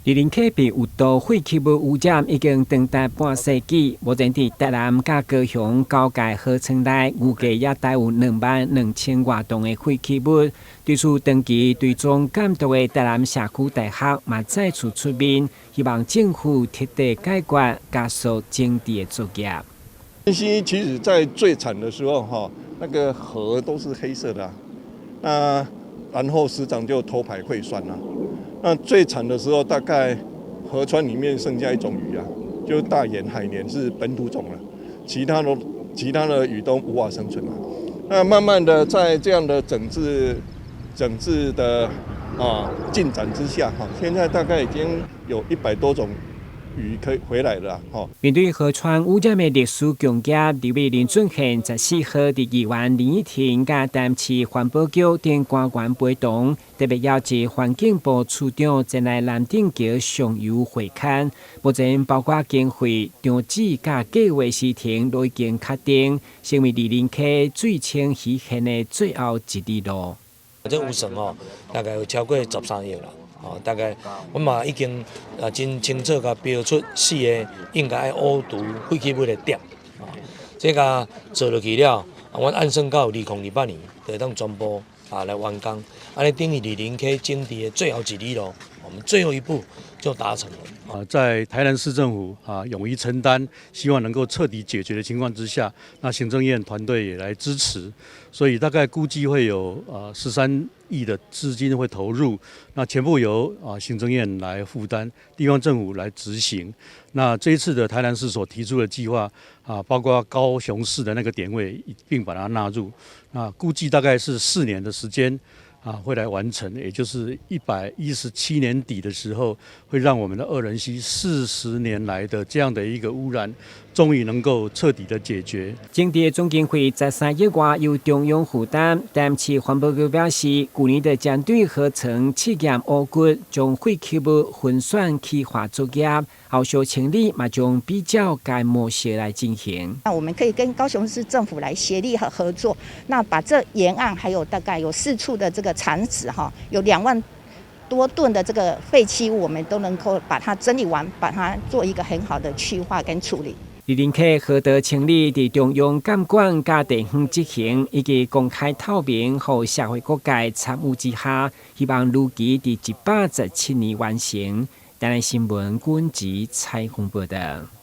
二林溪被有毒废弃物污染已经长达半世纪，目前伫台南甲高雄交界河川内，预计也带有22000多吨的废弃物。对此，长期对中监督的台南社区大学嘛再次出面，希望政府彻底解决，加速整治的作业。其实在最惨的时候，那个河都是黑色的然后市长就偷排会算了。那最惨的时候，大概河川里面剩下一种鱼就是大眼海鲢是本土种了，其他的鱼都无法生存了。那慢慢的在这样的整治的进展之下，现在大概已经有100多种鱼可以回来了。面对河川污染的历史强业，立委林俊宪14号伫议员林义庭甲台南市环保局等官员陪同，特别邀请环境部处长前来南顶桥上游会勘。目前包括经费、场址甲计划时程都已经确定，成为二林溪最清溪县的最后一里路。这有算大概有超过13亿啦。大概我嘛已经真清楚甲标出4个应该污毒废弃物的点，这个做落去了，我按算到2028年就当全部来完工，安尼等于二林溪整治的最后一里路，我们最后一步就达成了。在台南市政府勇于承担，希望能够彻底解决的情况之下，那行政院团队也来支持，所以大概估计会有13亿的资金会投入，那全部由行政院来负担，地方政府来执行。那这一次的台南市所提出的计划包括高雄市的那个点位一并把它纳入，那估计大概是4年的时间会来完成，也就是117年底的时候，会让我们的二仁溪40年来的这样的一个污染，终于能够彻底的解决。整治的总经费13亿外由中央负担。台南市环保局表示，去年的针对河层试验污骨，将废弃物分选气化作业，后续清理嘛将比较该模式来进行。那我们可以跟高雄市政府来协力和合作，那把这沿岸还有大概有4处的这个产址有2万多吨的这个废弃物，我们都能够把它整理完，把它做一个很好的去化跟处理。二林溪河道清理伫中央监管甲地方执行以及公开透明，和社会各界参与之下，希望如期伫117年完成。台南新闻阮吉采访报道。